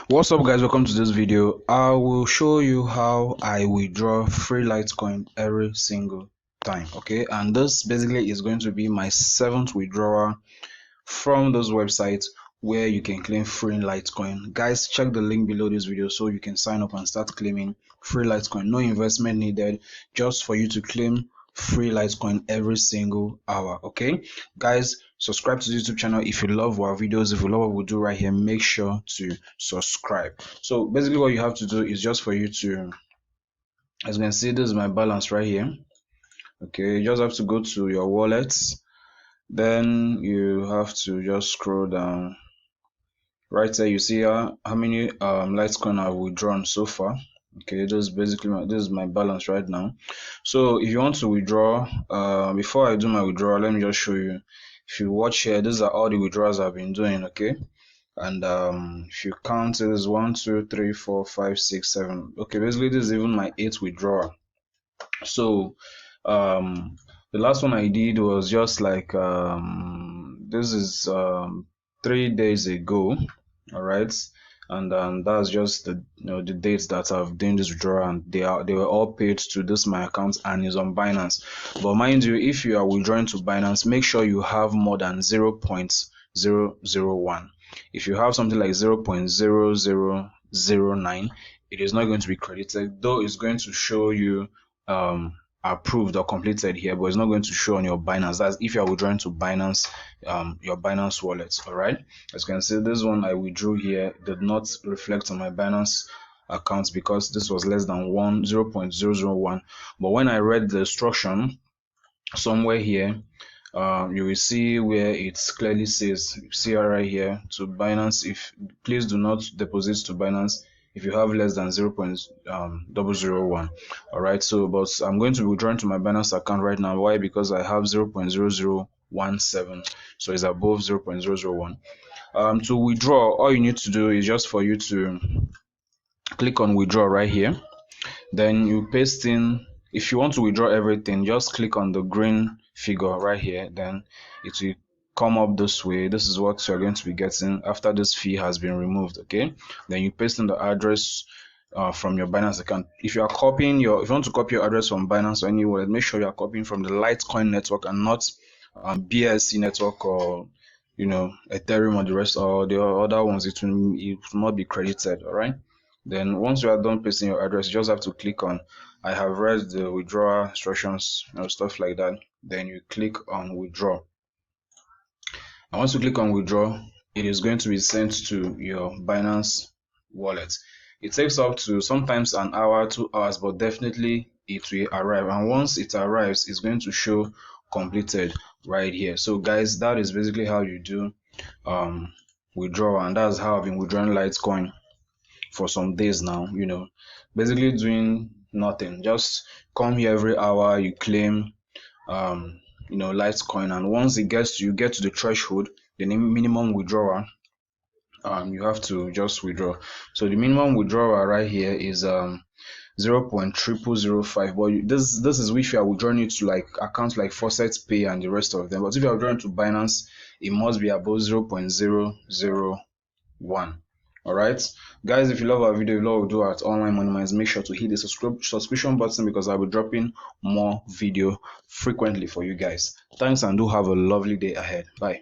What's up guys, welcome to this video. I will show you how I withdraw free Litecoin every single time. Okay, and this basically is going to be my 7th withdrawal from those websites where you can claim free Litecoin. Guys, check the link below this video so you can sign up and start claiming free Litecoin. No investment needed, just for you to claim free Litecoin every single hour. Okay guys, subscribe to the YouTube channel if you love our videos. If you love what we do right here, make sure to subscribe. So basically what you have to do is just for you to, as you can see, this is my balance right here. Okay, you just have to go to your wallets, then you have to just scroll down. Right there you see how many Litecoin I've withdrawn so far. Okay, this is my balance right now. So if you want to withdraw, before I do my withdrawal, let me just show you. If you watch here, these are all the withdrawals I've been doing. Okay, and if you count, it is 1 2 3 4 5 6 7. Okay, basically this is even my 8th withdrawal. So the last one I did was just like this is 3 days ago. All right, and that's just the the dates that I've done this withdrawal, and they were all paid to this my account and is on Binance. But mind you, if you are withdrawing to Binance, make sure you have more than 0.001. If you have something like 0.0009, it is not going to be credited, though it's going to show you approved or completed here, but it's not going to show on your Binance. That's if you are withdrawing to Binance, your Binance wallet. All right, as you can see, this one I withdrew here did not reflect on my Binance account because this was less than 0.001. But when I read the instruction somewhere here, you will see where it clearly says, see right here, to Binance, if please do not deposit to Binance if you have less than 0.001. All right, so but I'm going to be withdrawing to my Binance account right now. Why? Because I have 0.0017, so it's above 0.001. To withdraw, all you need to do is just for you to click on withdraw right here, then you paste in. If you want to withdraw everything, just click on the green figure right here, then it will come up this way. This is what you're going to be getting after this fee has been removed. Okay, then you paste in the address from your Binance account. If you are copying if you want to copy your address from Binance or anywhere, make sure you are copying from the Litecoin network and not BSC network or Ethereum or the rest or the other ones. It will not be credited. All right, then once you are done pasting your address, you just have to click on I have read the withdrawal instructions, stuff like that. Then you click on withdraw. And once you click on withdraw, it is going to be sent to your Binance wallet. It takes up to sometimes an hour, 2 hours, but definitely it will arrive. And once it arrives, it's going to show completed right here. So guys, that is basically how you do withdrawal, and that's how I've been withdrawing Litecoin for some days now. Basically doing nothing, just come here every hour, you claim Litecoin, and once you get to the threshold, the minimum withdrawal, you have to just withdraw. So the minimum withdrawal right here is 0.0005, but this is if you are withdrawing it to like accounts like Faucet Pay and the rest of them. But if you are withdrawing to Binance, it must be above 0.001. all right guys, if you love our video, if you love what we do at Online Money Minds, make sure to hit the subscription button, because I'll be dropping more video frequently for you guys. Thanks, and do have a lovely day ahead. Bye.